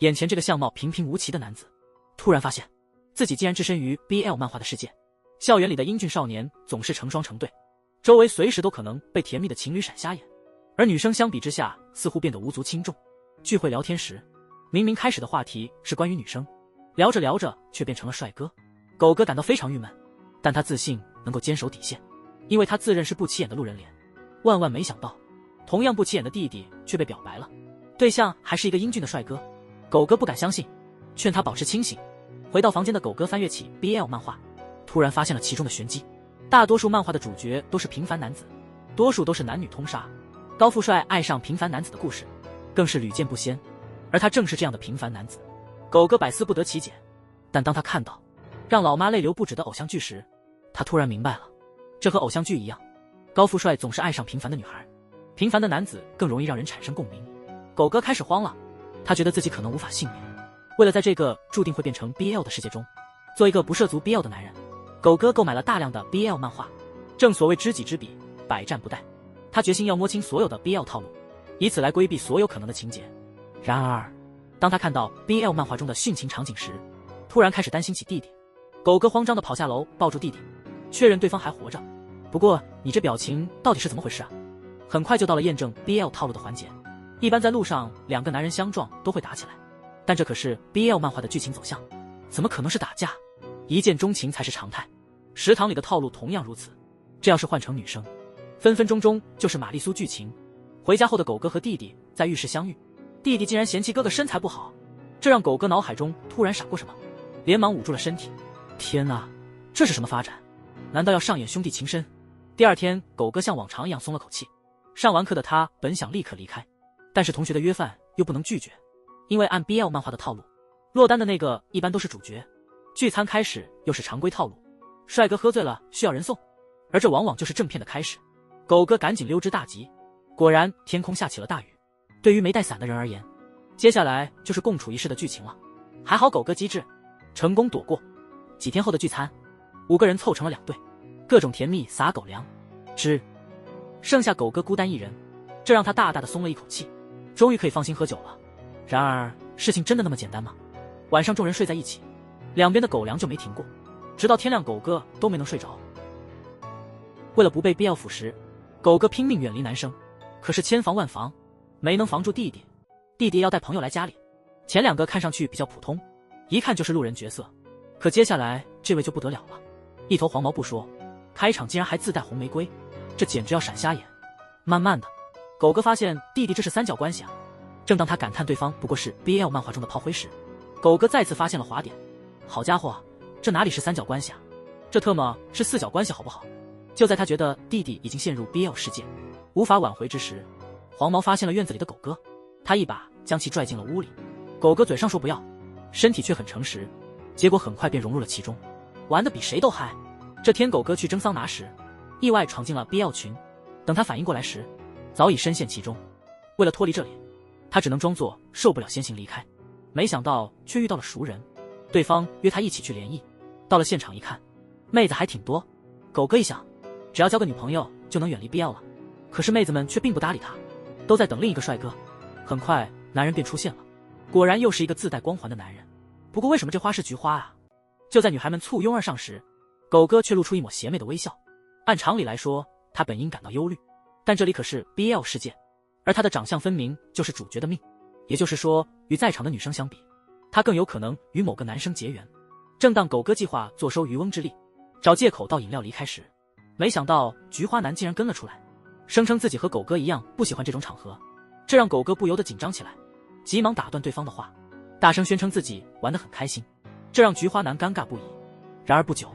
眼前这个相貌平平无奇的男子，突然发现自己竟然置身于 BL 漫画的世界。校园里的英俊少年总是成双成对，周围随时都可能被甜蜜的情侣闪瞎眼，而女生相比之下似乎变得无足轻重。聚会聊天时，明明开始的话题是关于女生，聊着聊着却变成了帅哥。狗哥感到非常郁闷，但他自信能够坚守底线，因为他自认是不起眼的路人脸。万万没想到，同样不起眼的弟弟却被表白了，对象还是一个英俊的帅哥。狗哥不敢相信，劝他保持清醒。回到房间的狗哥翻阅起 BL 漫画，突然发现了其中的玄机。大多数漫画的主角都是平凡男子，多数都是男女通杀，高富帅爱上平凡男子的故事更是屡见不鲜，而他正是这样的平凡男子。狗哥百思不得其解，但当他看到让老妈泪流不止的偶像剧时，他突然明白了，这和偶像剧一样，高富帅总是爱上平凡的女孩，平凡的男子更容易让人产生共鸣。狗哥开始慌了，他觉得自己可能无法幸免。为了在这个注定会变成 BL 的世界中做一个不涉足 BL 的男人，狗哥购买了大量的 BL 漫画。正所谓知己知彼，百战不殆，他决心要摸清所有的 BL 套路，以此来规避所有可能的情节。然而当他看到 BL 漫画中的殉情场景时，突然开始担心起弟弟。狗哥慌张地跑下楼抱住弟弟，确认对方还活着。不过你这表情到底是怎么回事啊？很快就到了验证 BL 套路的环节。一般在路上两个男人相撞都会打起来，但这可是 BL 漫画的剧情走向，怎么可能是打架？一见钟情才是常态。食堂里的套路同样如此，这要是换成女生，分分钟钟就是玛丽苏剧情。回家后的狗哥和弟弟在浴室相遇，弟弟竟然嫌弃哥哥身材不好，这让狗哥脑海中突然闪过什么，连忙捂住了身体。天啊，这是什么发展？难道要上演兄弟情深？第二天，狗哥像往常一样松了口气。上完课的他本想立刻离开，但是同学的约饭又不能拒绝，因为按 BL 漫画的套路，落单的那个一般都是主角。聚餐开始又是常规套路，帅哥喝醉了需要人送，而这往往就是正片的开始。狗哥赶紧溜之大吉，果然天空下起了大雨。对于没带伞的人而言，接下来就是共处一室的剧情了。还好狗哥机智，成功躲过。几天后的聚餐，5个人凑成了2队，各种甜蜜撒狗粮，剩下狗哥孤单一人，这让他大大的松了一口气，终于可以放心喝酒了。然而事情真的那么简单吗？晚上众人睡在一起，两边的狗粮就没停过，直到天亮狗哥都没能睡着。为了不被必要腐蚀，狗哥拼命远离男生，可是千防万防没能防住弟弟。弟弟要带朋友来家里，前2个看上去比较普通，一看就是路人角色，可接下来这位就不得了了，一头黄毛不说，开场竟然还自带红玫瑰，这简直要闪瞎眼。慢慢的，狗哥发现弟弟这是3角关系啊。正当他感叹对方不过是 BL 漫画中的炮灰时，狗哥再次发现了滑点。好家伙，这哪里是3角关系啊，这特么是4角关系好不好？就在他觉得弟弟已经陷入 BL 世界无法挽回之时，黄毛发现了院子里的狗哥，他一把将其拽进了屋里。狗哥嘴上说不要，身体却很诚实，结果很快便融入了其中，玩得比谁都嗨。这天狗哥去蒸桑拿时，意外闯进了 BL 群，等他反应过来时，早已深陷其中。为了脱离这里，他只能装作受不了先行离开，没想到却遇到了熟人，对方约他一起去联谊。到了现场一看，妹子还挺多，狗哥一想，只要交个女朋友就能远离 BL 了。可是妹子们却并不搭理他，都在等另一个帅哥。很快男人便出现了，果然又是一个自带光环的男人。不过为什么这花是菊花啊？就在女孩们簇拥而上时，狗哥却露出一抹邪魅的微笑。按常理来说，他本应感到忧虑，但这里可是 BL 世界，而他的长相分明就是主角的命，也就是说与在场的女生相比，他更有可能与某个男生结缘。正当狗哥计划坐收渔翁之利，找借口倒饮料离开时，没想到菊花男竟然跟了出来，声称自己和狗哥一样不喜欢这种场合，这让狗哥不由得紧张起来，急忙打断对方的话，大声宣称自己玩得很开心，这让菊花男尴尬不已。然而不久，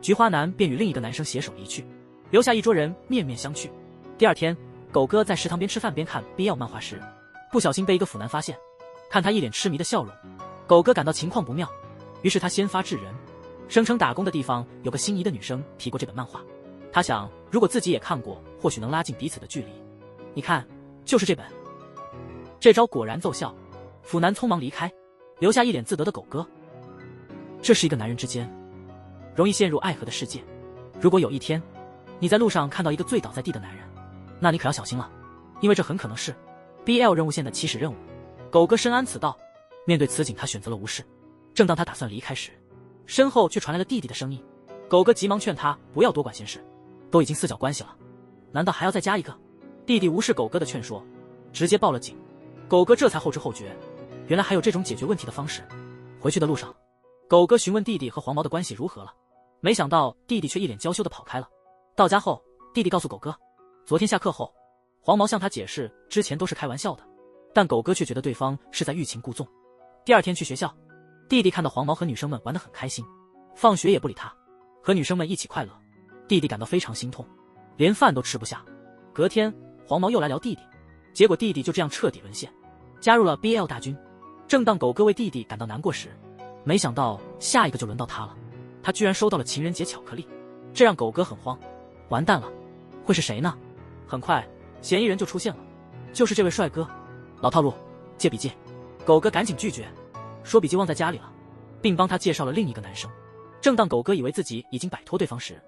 菊花男便与另一个男生携手离去，留下一桌人面面相觑。第二天，狗哥在食堂边吃饭边看 BL 漫画时，不小心被一个腐男发现，看他一脸痴迷的笑容，狗哥感到情况不妙，于是他先发制人，声称打工的地方有个心仪的女生提过这本漫画，他想如果自己也看过，或许能拉近彼此的距离。你看，就是这本。这招果然奏效，腐男匆忙离开，留下一脸自得的狗哥。这是一个男人之间容易陷入爱河的世界，如果有一天你在路上看到一个醉倒在地的男人，那你可要小心了，因为这很可能是 BL 任务线的起始任务。狗哥深谙此道，面对此景，他选择了无视。正当他打算离开时，身后却传来了弟弟的声音。狗哥急忙劝他不要多管闲事，都已经四角关系了，难道还要再加一个？弟弟无视狗哥的劝说，直接报了警。狗哥这才后知后觉，原来还有这种解决问题的方式。回去的路上，狗哥询问弟弟和黄毛的关系如何了，没想到弟弟却一脸娇羞地跑开了。到家后，弟弟告诉狗哥，昨天下课后，黄毛向他解释之前都是开玩笑的，但狗哥却觉得对方是在欲擒故纵。第二天去学校，弟弟看到黄毛和女生们玩得很开心，放学也不理他，和女生们一起快乐，弟弟感到非常心痛，连饭都吃不下。隔天，黄毛又来聊弟弟，结果弟弟就这样彻底沦陷，加入了 BL 大军。正当狗哥为弟弟感到难过时，没想到下一个就轮到他了。他居然收到了情人节巧克力，这让狗哥很慌，完蛋了，会是谁呢？很快，嫌疑人就出现了，就是这位帅哥。老套路，借笔记。狗哥赶紧拒绝，说笔记忘在家里了，并帮他介绍了另一个男生。正当狗哥以为自己已经摆脱对方时，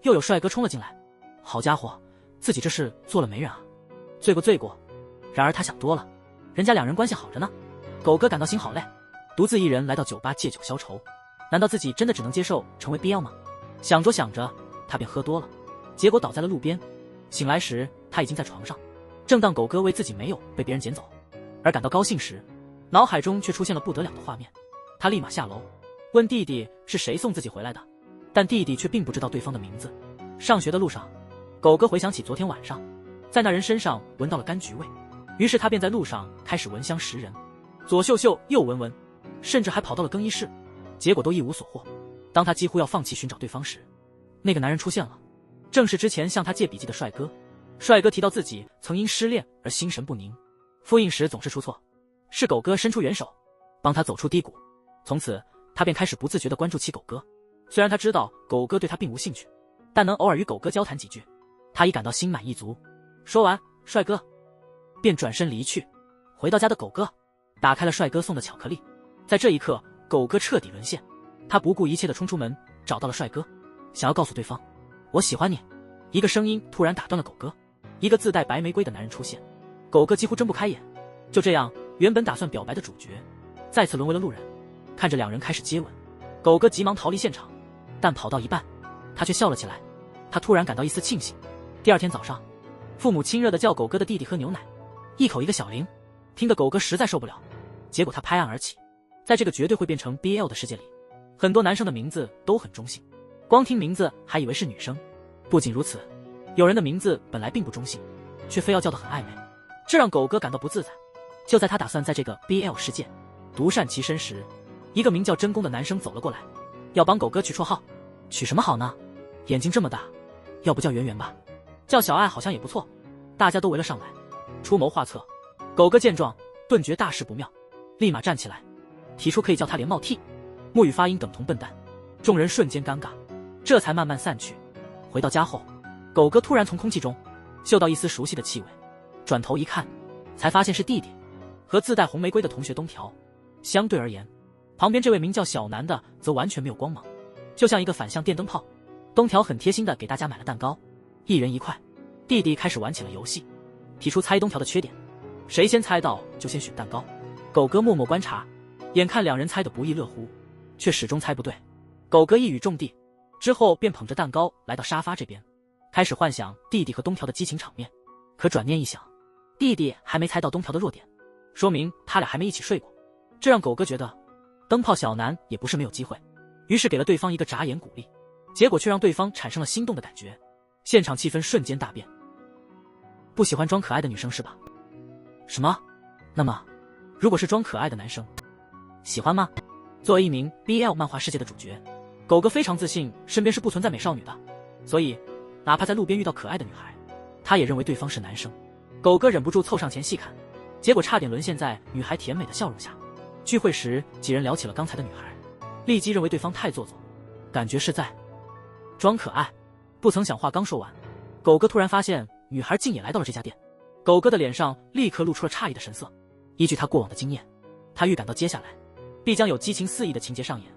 又有帅哥冲了进来。好家伙，自己这是做了媒人啊，罪过罪过。然而他想多了，人家两人关系好着呢。狗哥感到心好累，独自一人来到酒吧借酒消愁。难道自己真的只能接受成为BL吗？想着想着，他便喝多了，结果倒在了路边。醒来时，他已经在床上。正当狗哥为自己没有被别人捡走而感到高兴时，脑海中却出现了不得了的画面。他立马下楼问弟弟是谁送自己回来的，但弟弟却并不知道对方的名字。上学的路上，狗哥回想起昨天晚上在那人身上闻到了柑橘味，于是他便在路上开始闻香识人，左嗅嗅右闻闻，甚至还跑到了更衣室，结果都一无所获。当他几乎要放弃寻找对方时，那个男人出现了，正是之前向他借笔记的帅哥。帅哥提到自己曾因失恋而心神不宁，复印时总是出错，是狗哥伸出援手帮他走出低谷。从此他便开始不自觉地关注起狗哥。虽然他知道狗哥对他并无兴趣，但能偶尔与狗哥交谈几句，他已感到心满意足。说完，帅哥便转身离去。回到家的狗哥打开了帅哥送的巧克力，在这一刻，狗哥彻底沦陷。他不顾一切地冲出门，找到了帅哥，想要告诉对方我喜欢你。一个声音突然打断了狗哥，一个自带白玫瑰的男人出现，狗哥几乎睁不开眼。就这样，原本打算表白的主角再次沦为了路人。看着两人开始接吻，狗哥急忙逃离现场，但跑到一半，他却笑了起来。他突然感到一丝庆幸。第二天早上，父母亲热地叫狗哥的弟弟喝牛奶，一口一个小铃，听得狗哥实在受不了，结果他拍案而起。在这个绝对会变成 BL 的世界里，很多男生的名字都很中性，光听名字还以为是女生。不仅如此，有人的名字本来并不中性，却非要叫得很暧昧，这让狗哥感到不自在。就在他打算在这个 BL 世界独善其身时，一个名叫真宫的男生走了过来，要帮狗哥取绰号。取什么好呢？眼睛这么大，要不叫圆圆吧，叫小爱好像也不错。大家都围了上来，出谋划策。狗哥见状顿觉大事不妙，立马站起来提出可以叫他连帽 T， 木语发音等同笨蛋。众人瞬间尴尬，这才慢慢散去。回到家后，狗哥突然从空气中嗅到一丝熟悉的气味，转头一看，才发现是弟弟和自带红玫瑰的同学东条。相对而言，旁边这位名叫小南的则完全没有光芒，就像一个反向电灯泡。东条很贴心的给大家买了蛋糕，一人一块。弟弟开始玩起了游戏，提出猜东条的缺点，谁先猜到就先选蛋糕。狗哥默默观察，眼看两人猜得不亦乐乎，却始终猜不对。狗哥一语中的，之后便捧着蛋糕来到沙发这边，开始幻想弟弟和东条的激情场面。可转念一想，弟弟还没猜到东条的弱点，说明他俩还没一起睡过，这让狗哥觉得灯泡小南也不是没有机会，于是给了对方一个眨眼鼓励，结果却让对方产生了心动的感觉。现场气氛瞬间大变。不喜欢装可爱的女生是吧？什么？那么如果是装可爱的男生，喜欢吗？作为一名 BL 漫画世界的主角，狗哥非常自信身边是不存在美少女的，所以哪怕在路边遇到可爱的女孩，他也认为对方是男生。狗哥忍不住凑上前细看，结果差点沦陷在女孩甜美的笑容下。聚会时几人聊起了刚才的女孩，立即认为对方太做作，感觉是在装可爱。不曾想话刚说完，狗哥突然发现女孩竟也来到了这家店。狗哥的脸上立刻露出了诧异的神色。依据他过往的经验，他预感到接下来必将有激情四溢的情节上演，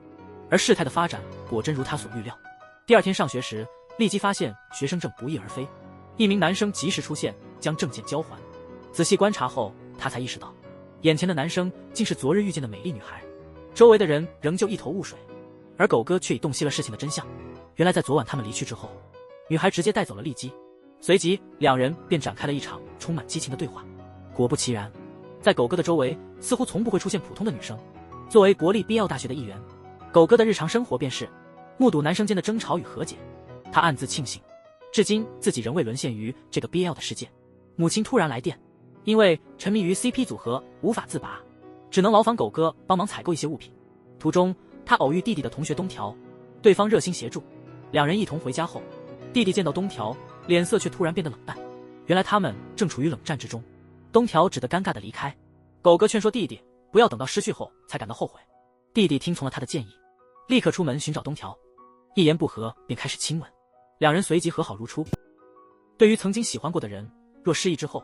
而事态的发展果真如他所预料。第二天上学时，立即发现学生证不翼而飞，一名男生及时出现将证件交还。仔细观察后，他才意识到眼前的男生竟是昨日遇见的美丽女孩，周围的人仍旧一头雾水，而狗哥却已洞悉了事情的真相。原来在昨晚他们离去之后，女孩直接带走了利基，随即两人便展开了一场充满激情的对话。果不其然，在狗哥的周围似乎从不会出现普通的女生。作为国立 BL 大学的一员，狗哥的日常生活便是目睹男生间的争吵与和解。他暗自庆幸，至今自己仍未沦陷于这个 BL 的世界。母亲突然来电，因为沉迷于 CP 组合无法自拔，只能劳烦狗哥帮忙采购一些物品。途中他偶遇弟弟的同学东条，对方热心协助，两人一同回家后，弟弟见到东条脸色却突然变得冷淡，原来他们正处于冷战之中。东条只得尴尬地离开，狗哥劝说弟弟不要等到失去后才感到后悔。弟弟听从了他的建议，立刻出门寻找东条，一言不合便开始亲吻，两人随即和好如初。对于曾经喜欢过的人，若失忆之后，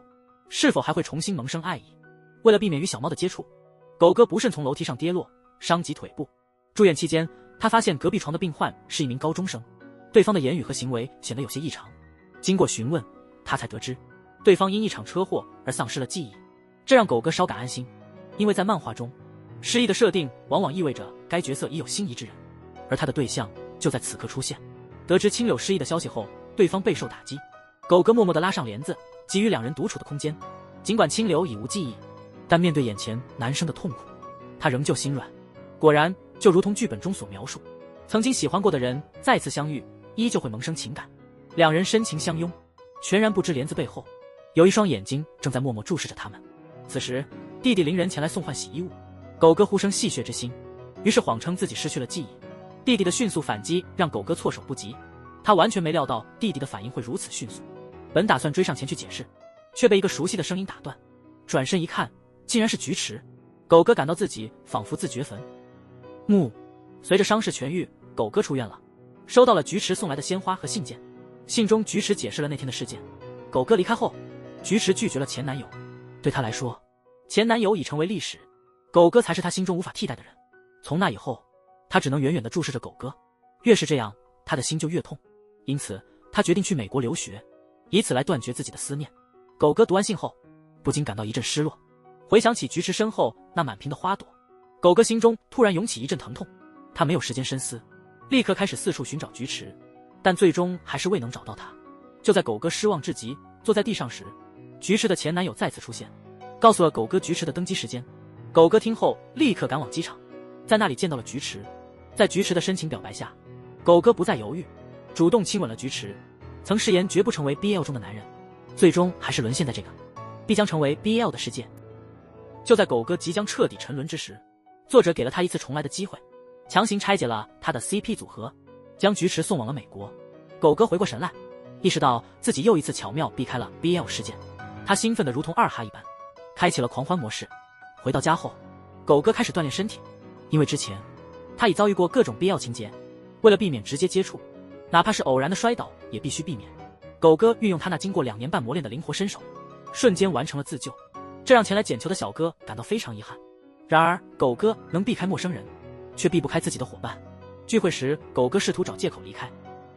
是否还会重新萌生爱意？为了避免与小猫的接触，狗哥不慎从楼梯上跌落，伤及腿部。住院期间，他发现隔壁床的病患是一名高中生，对方的言语和行为显得有些异常。经过询问，他才得知对方因一场车祸而丧失了记忆，这让狗哥稍感安心，因为在漫画中，失忆的设定往往意味着该角色已有心仪之人，而他的对象就在此刻出现。得知青柳失忆的消息后，对方备受打击，狗哥默默地拉上帘子，给予两人独处的空间。尽管青柳已无记忆，但面对眼前男生的痛苦，他仍旧心软。果然，就如同剧本中所描述，曾经喜欢过的人再次相遇，依旧会萌生情感。两人深情相拥，全然不知帘子背后有一双眼睛正在默默注视着他们。此时，弟弟林人前来送换洗衣物，狗哥忽生戏谑之心，于是谎称自己失去了记忆。弟弟的迅速反击让狗哥措手不及，他完全没料到弟弟的反应会如此迅速，本打算追上前去解释，却被一个熟悉的声音打断。转身一看，竟然是菊池。狗哥感到自己仿佛自掘坟墓。随着伤势痊愈，狗哥出院了，收到了菊池送来的鲜花和信件。信中菊池解释了那天的事件。狗哥离开后，菊池拒绝了前男友，对他来说，前男友已成为历史，狗哥才是他心中无法替代的人。从那以后，他只能远远地注视着狗哥，越是这样，他的心就越痛。因此，他决定去美国留学，以此来断绝自己的思念。狗哥读完信后，不禁感到一阵失落，回想起菊池身后那满屏的花朵，狗哥心中突然涌起一阵疼痛。他没有时间深思，立刻开始四处寻找菊池，但最终还是未能找到他。就在狗哥失望至极，坐在地上时，菊池的前男友再次出现，告诉了狗哥菊池的登机时间。狗哥听后立刻赶往机场，在那里见到了菊池。在菊池的深情表白下，狗哥不再犹豫，主动亲吻了菊池。曾誓言绝不成为 BL 中的男人，最终还是沦陷在这个必将成为 BL 的世界。就在狗哥即将彻底沉沦之时，作者给了他一次重来的机会，强行拆解了他的 CP 组合，将菊池送往了美国。狗哥回过神来，意识到自己又一次巧妙避开了 BL 事件，他兴奋得如同二哈一般，开启了狂欢模式。回到家后，狗哥开始锻炼身体，因为之前他已遭遇过各种 BL 情节，为了避免直接接触，哪怕是偶然的摔倒也必须避免。狗哥运用他那经过2年半磨练的灵活身手，瞬间完成了自救，这让前来捡球的小哥感到非常遗憾。然而狗哥能避开陌生人，却避不开自己的伙伴。聚会时，狗哥试图找借口离开，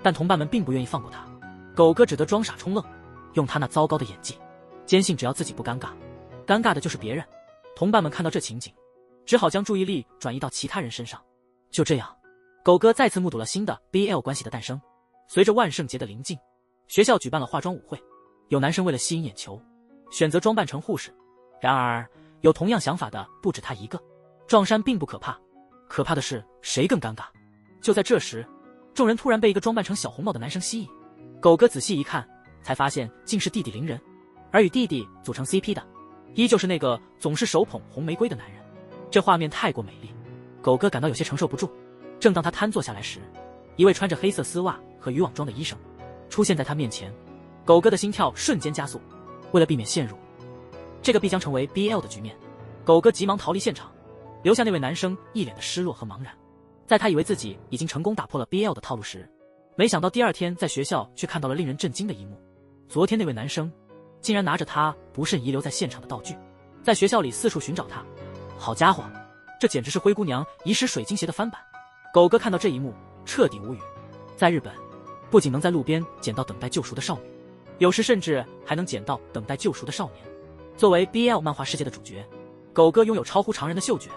但同伴们并不愿意放过他，狗哥只得装傻充愣，用他那糟糕的演技，坚信只要自己不尴尬，尴尬的就是别人。同伴们看到这情景，只好将注意力转移到其他人身上。就这样，狗哥再次目睹了新的 BL 关系的诞生。随着万圣节的临近，学校举办了化妆舞会，有男生为了吸引眼球，选择装扮成护士。然而，有同样想法的不止他一个。撞衫并不可怕，可怕的是谁更尴尬。就在这时，众人突然被一个装扮成小红帽的男生吸引。狗哥仔细一看，才发现竟是弟弟林人，而与弟弟组成 CP 的，依旧是那个总是手捧红玫瑰的男人。这画面太过美丽，狗哥感到有些承受不住。正当他瘫坐下来时，一位穿着黑色丝袜和渔网装的医生出现在他面前。狗哥的心跳瞬间加速，为了避免陷入这个必将成为 BL 的局面，狗哥急忙逃离现场，留下那位男生一脸的失落和茫然。在他以为自己已经成功打破了 BL 的套路时，没想到第二天在学校却看到了令人震惊的一幕。昨天那位男生竟然拿着他不慎遗留在现场的道具，在学校里四处寻找他。好家伙，这简直是灰姑娘遗失水晶鞋的翻版。狗哥看到这一幕彻底无语。在日本，不仅能在路边捡到等待救赎的少女，有时甚至还能捡到等待救赎的少年。作为 BL 漫画世界的主角，狗哥拥有超乎常人的嗅觉，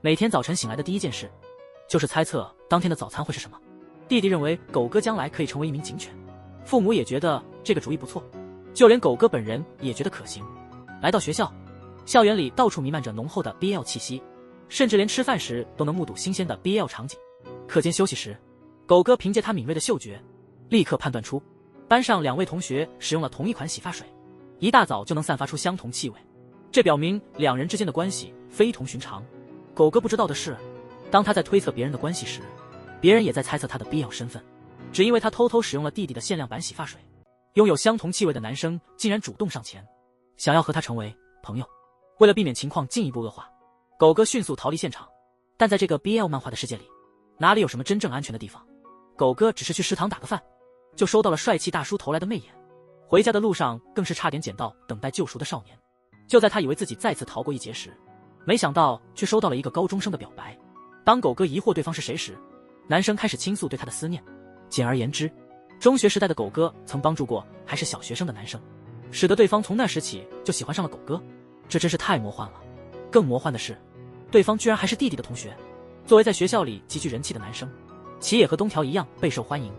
每天早晨醒来的第一件事就是猜测当天的早餐会是什么。弟弟认为狗哥将来可以成为一名警犬，父母也觉得这个主意不错，就连狗哥本人也觉得可行。来到学校，校园里到处弥漫着浓厚的 BL 气息，甚至连吃饭时都能目睹新鲜的 BL 场景。课间休息时，狗哥凭借他敏锐的嗅觉，立刻判断出班上2位同学使用了同一款洗发水，一大早就能散发出相同气味，这表明2人之间的关系非同寻常。狗哥不知道的是，当他在推测别人的关系时，别人也在猜测他的 BL 身份。只因为他偷偷使用了弟弟的限量版洗发水，拥有相同气味的男生竟然主动上前，想要和他成为朋友。为了避免情况进一步恶化，狗哥迅速逃离现场。但在这个 BL 漫画的世界里，哪里有什么真正安全的地方？狗哥只是去食堂打个饭，就收到了帅气大叔投来的媚眼。回家的路上更是差点捡到等待救赎的少年。就在他以为自己再次逃过一劫时，没想到却收到了一个高中生的表白。当狗哥疑惑对方是谁时，男生开始倾诉对他的思念。简而言之，中学时代的狗哥曾帮助过还是小学生的男生，使得对方从那时起就喜欢上了狗哥。这真是太魔幻了。更魔幻的是，对方居然还是弟弟的同学。作为在学校里极具人气的男生，齐野和东条一样备受欢迎，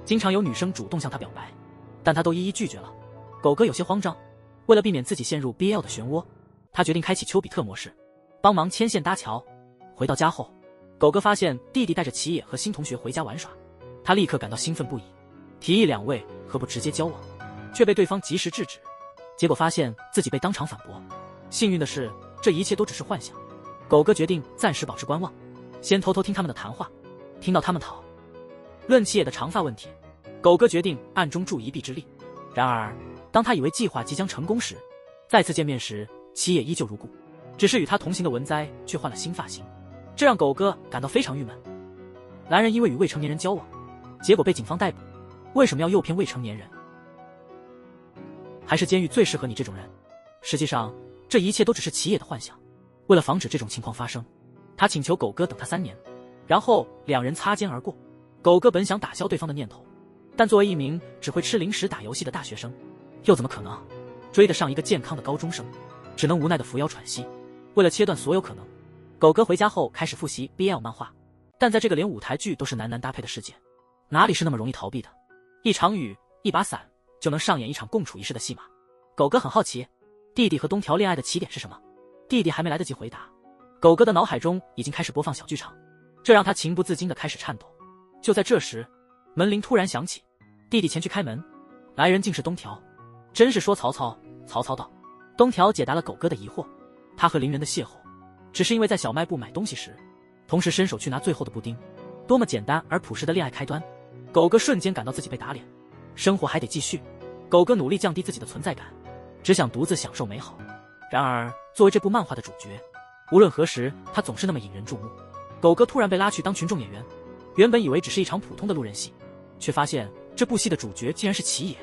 经常有女生主动向他表白，但他都一一拒绝了。狗哥有些慌张，为了避免自己陷入 BL 的漩涡，他决定开启丘比特模式，帮忙牵线搭桥。回到家后，狗哥发现弟弟带着齐野和新同学回家玩耍，他立刻感到兴奋不已，提议2位何不直接交往，却被对方及时制止。结果发现自己被当场反驳。幸运的是，这一切都只是幻想。狗哥决定暂时保持观望，先偷偷听他们的谈话。听到他们讨论齐野的长发问题，狗哥决定暗中助一臂之力。然而当他以为计划即将成功时，再次见面时齐野依旧如故，只是与他同行的文哉却换了新发型，这让狗哥感到非常郁闷。男人因为与未成年人交往，结果被警方逮捕，为什么要诱骗未成年人？还是监狱最适合你这种人？实际上这一切都只是齐野的幻想。为了防止这种情况发生，他请求狗哥等他3年，然后2人擦肩而过。狗哥本想打消对方的念头，但作为一名只会吃零食打游戏的大学生，又怎么可能追得上一个健康的高中生？只能无奈的扶腰喘息。为了切断所有可能，狗哥回家后开始复习 BL 漫画。但在这个连舞台剧都是男男搭配的世界，哪里是那么容易逃避的？一场雨，一把伞，就能上演一场共处一室的戏码。狗哥很好奇，弟弟和东条恋爱的起点是什么？弟弟还没来得及回答，狗哥的脑海中已经开始播放小剧场，这让他情不自禁地开始颤抖。就在这时，门铃突然响起，弟弟前去开门，来人竟是东条。真是说曹操，曹操到。东条解答了狗哥的疑惑，他和邻人的邂逅，只是因为在小卖部买东西时，同时伸手去拿最后的布丁。多么简单而朴实的恋爱开端。狗哥瞬间感到自己被打脸，生活还得继续。狗哥努力降低自己的存在感，只想独自享受美好。然而作为这部漫画的主角，无论何时他总是那么引人注目。狗哥突然被拉去当群众演员，原本以为只是一场普通的路人戏，却发现这部戏的主角竟然是齐野。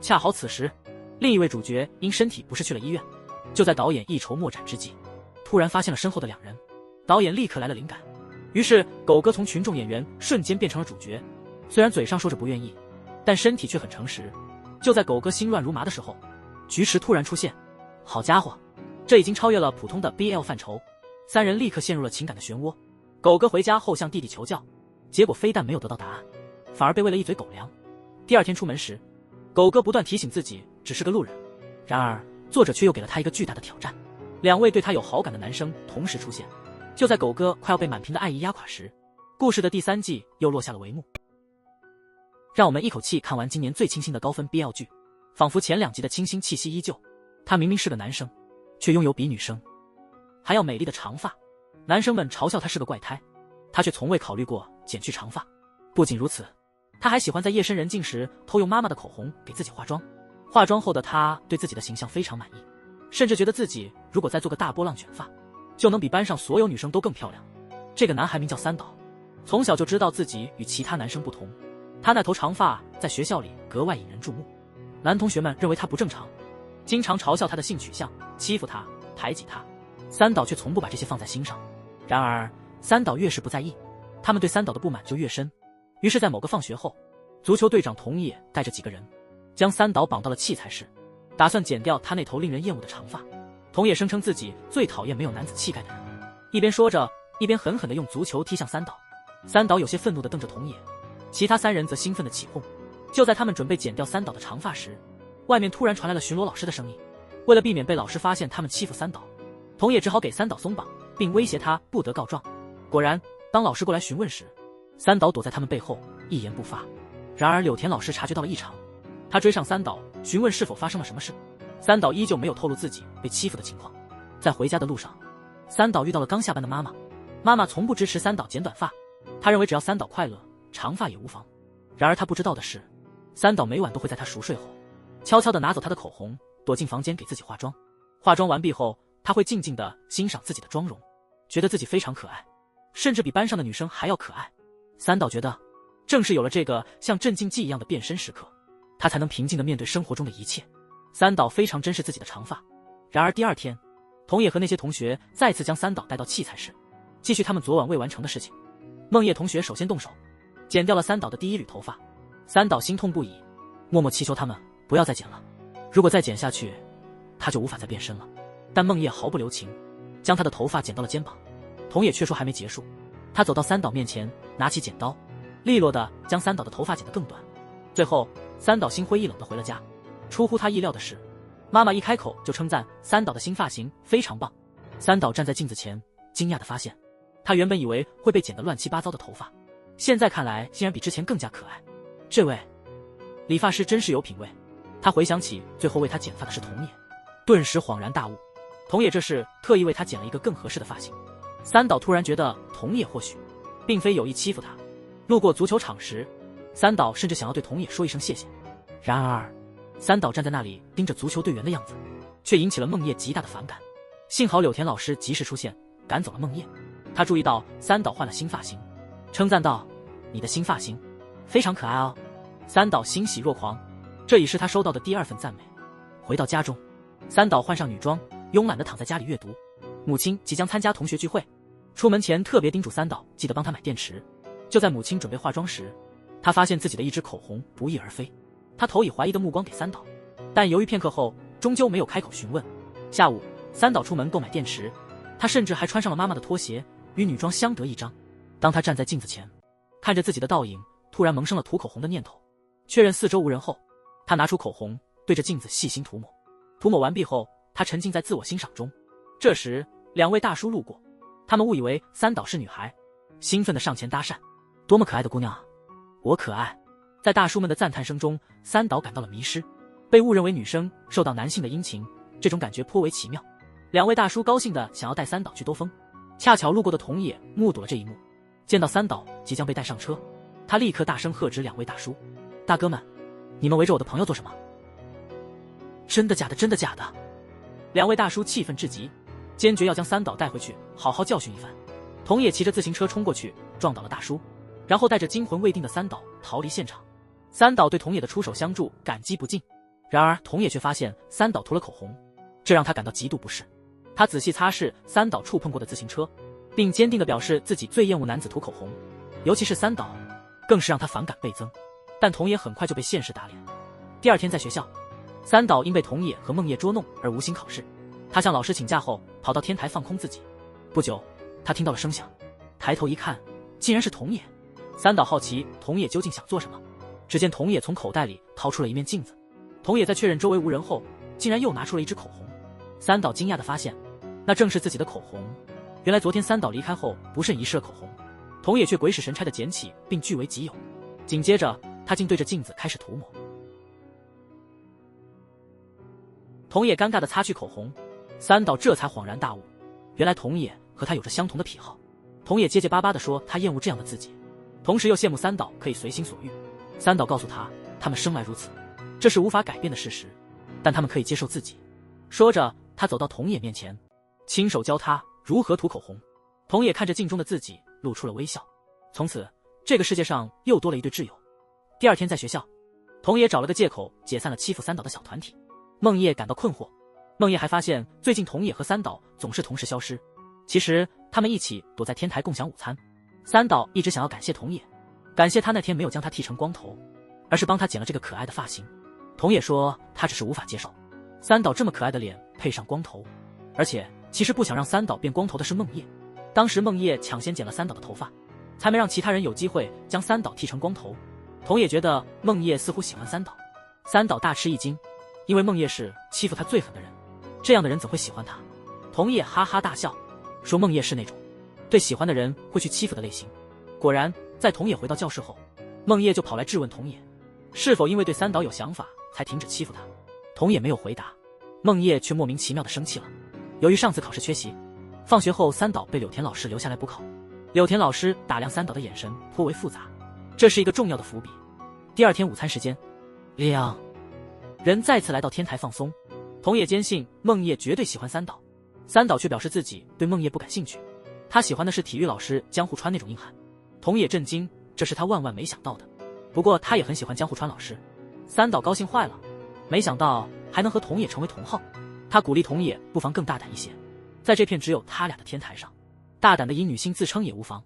恰好此时另一位主角因身体不适去了医院。就在导演一筹莫展之际，突然发现了身后的2人。导演立刻来了灵感，于是狗哥从群众演员瞬间变成了主角。虽然嘴上说着不愿意，但身体却很诚实。就在狗哥心乱如麻的时候，菊池突然出现。好家伙，这已经超越了普通的 BL 范畴。3人立刻陷入了情感的漩涡。狗哥回家后向弟弟求教，结果非但没有得到答案，反而被喂了一嘴狗粮。第2天出门时，狗哥不断提醒自己只是个路人，然而作者却又给了他一个巨大的挑战。2位对他有好感的男生同时出现。就在狗哥快要被满屏的爱意压垮时，故事的第3季又落下了帷幕。让我们一口气看完今年最清新的高分 BL 剧，仿佛前2集的清新气息依旧。他明明是个男生，却拥有比女生还要美丽的长发。男生们嘲笑他是个怪胎，他却从未考虑过剪去长发。不仅如此，他还喜欢在夜深人静时偷用妈妈的口红给自己化妆。化妆后的他对自己的形象非常满意，甚至觉得自己如果再做个大波浪卷发，就能比班上所有女生都更漂亮。这个男孩名叫三岛，从小就知道自己与其他男生不同。他那头长发在学校里格外引人注目，男同学们认为他不正常，经常嘲笑他的性取向，欺负他，排挤他。三岛却从不把这些放在心上。然而三岛越是不在意，他们对三岛的不满就越深。于是在某个放学后，足球队长同意带着几个人将三岛绑到了器材室，打算剪掉他那头令人厌恶的长发。桐野声称自己最讨厌没有男子气概的人，一边说着，一边狠狠地用足球踢向三岛。三岛有些愤怒地瞪着桐野，其他3人则兴奋地起哄。就在他们准备剪掉三岛的长发时，外面突然传来了巡逻老师的声音。为了避免被老师发现他们欺负三岛，桐野只好给三岛松绑，并威胁他不得告状。果然，当老师过来询问时，三岛躲在他们背后，一言不发。然而柳田老师察觉到了异常，他追上三岛，询问是否发生了什么事。三岛依旧没有透露自己被欺负的情况。在回家的路上，三岛遇到了刚下班的妈妈。妈妈从不支持三岛剪短发，她认为只要三岛快乐，长发也无妨。然而她不知道的是，三岛每晚都会在她熟睡后，悄悄地拿走她的口红，躲进房间给自己化妆。化妆完毕后，她会静静地欣赏自己的妆容，觉得自己非常可爱，甚至比班上的女生还要可爱。三岛觉得，正是有了这个像镇静剂一样的变身时刻，他才能平静地面对生活中的一切。三岛非常珍视自己的长发。然而第二天，桐野和那些同学再次将三岛带到器材室，继续他们昨晚未完成的事情。梦叶同学首先动手，剪掉了三岛的第一缕头发。三岛心痛不已，默默祈求他们不要再剪了，如果再剪下去，他就无法再变身了。但梦叶毫不留情，将他的头发剪到了肩膀。桐野却说还没结束，他走到三岛面前，拿起剪刀，利落地将三岛的头发剪得更短。最后，三岛心灰意冷地回了家。出乎他意料的是，妈妈一开口就称赞三岛的新发型非常棒。三岛站在镜子前，惊讶地发现，他原本以为会被剪得乱七八糟的头发，现在看来竟然比之前更加可爱。这位理发师真是有品味。他回想起最后为他剪发的是桐野，顿时恍然大悟，桐野这是特意为他剪了一个更合适的发型。三岛突然觉得桐野或许并非有意欺负他。路过足球场时，三岛甚至想要对桐野说一声谢谢。然而三岛站在那里盯着足球队员的样子，却引起了梦叶极大的反感。幸好柳田老师及时出现，赶走了梦叶。他注意到三岛换了新发型，称赞道：“你的新发型非常可爱哦。”三岛欣喜若狂，这已是他收到的第2份赞美。回到家中，三岛换上女装，慵懒地躺在家里阅读。母亲即将参加同学聚会，出门前特别叮嘱三岛记得帮他买电池。就在母亲准备化妆时，他发现自己的一支口红不翼而飞。他投以怀疑的目光给三岛，但犹豫片刻后，终究没有开口询问。下午，三岛出门购买电池，他甚至还穿上了妈妈的拖鞋，与女装相得益彰。当他站在镜子前，看着自己的倒影，突然萌生了涂口红的念头。确认四周无人后，他拿出口红，对着镜子细心涂抹。涂抹完毕后，他沉浸在自我欣赏中。这时，2位大叔路过，他们误以为三岛是女孩，兴奋地上前搭讪：“多么可爱的姑娘啊，我可爱。”在大叔们的赞叹声中，三岛感到了迷失，被误认为女生，受到男性的殷勤，这种感觉颇为奇妙。2位大叔高兴地想要带三岛去兜风，恰巧路过的桐野目睹了这一幕，见到三岛即将被带上车，他立刻大声喝止2位大叔：“大哥们，你们围着我的朋友做什么？真的假的？真的假的？”2位大叔气愤至极，坚决要将三岛带回去好好教训一番。桐野骑着自行车冲过去，撞倒了大叔，然后带着惊魂未定的三岛逃离现场。三岛对桐野的出手相助感激不尽，然而桐野却发现三岛涂了口红，这让他感到极度不适。他仔细擦拭三岛触碰过的自行车，并坚定地表示自己最厌恶男子涂口红，尤其是三岛，更是让他反感倍增。但桐野很快就被现实打脸。第2天在学校，三岛因被桐野和梦叶捉弄而无心考试，他向老师请假后跑到天台放空自己。不久，他听到了声响，抬头一看，竟然是桐野。三岛好奇桐野究竟想做什么，只见桐野从口袋里掏出了一面镜子。桐野在确认周围无人后，竟然又拿出了一支口红。三岛惊讶地发现，那正是自己的口红。原来昨天三岛离开后不慎遗失了口红，桐野却鬼使神差地捡起并据为己有。紧接着，他竟对着镜子开始涂抹。桐野尴尬地擦去口红，三岛这才恍然大悟，原来桐野和他有着相同的癖好。桐野结结巴巴地说他厌恶这样的自己，同时又羡慕三岛可以随心所欲。三岛告诉他，他们生来如此，这是无法改变的事实，但他们可以接受自己。说着，他走到桐野面前，亲手教他如何涂口红。桐野看着镜中的自己，露出了微笑。从此，这个世界上又多了一对挚友。第2天在学校，桐野找了个借口解散了欺负三岛的小团体。梦叶感到困惑，梦叶还发现最近桐野和三岛总是同时消失，其实他们一起躲在天台共享午餐。三岛一直想要感谢桐野，感谢他那天没有将他剃成光头，而是帮他剪了这个可爱的发型。桐野说他只是无法接受三岛这么可爱的脸配上光头，而且其实不想让三岛变光头的是梦叶，当时梦叶抢先剪了三岛的头发，才没让其他人有机会将三岛剃成光头。桐野觉得梦叶似乎喜欢三岛，三岛大吃一惊，因为梦叶是欺负他最狠的人，这样的人怎会喜欢他？桐野哈哈大笑，说梦叶是那种对喜欢的人会去欺负的类型。果然，在桐野回到教室后，梦叶就跑来质问桐野，是否因为对三岛有想法才停止欺负他。桐野没有回答，梦叶却莫名其妙的生气了。由于上次考试缺席，放学后三岛被柳田老师留下来补考。柳田老师打量三岛的眼神颇为复杂，这是一个重要的伏笔。第二天午餐时间，两人再次来到天台放松。桐野坚信梦叶绝对喜欢三岛，三岛却表示自己对梦叶不感兴趣，他喜欢的是体育老师江户川那种硬汉。桐野震惊，这是他万万没想到的。不过他也很喜欢江户川老师。三岛高兴坏了，没想到还能和桐野成为同好。他鼓励桐野不妨更大胆一些，在这片只有他俩的天台上，大胆的以女性自称也无妨。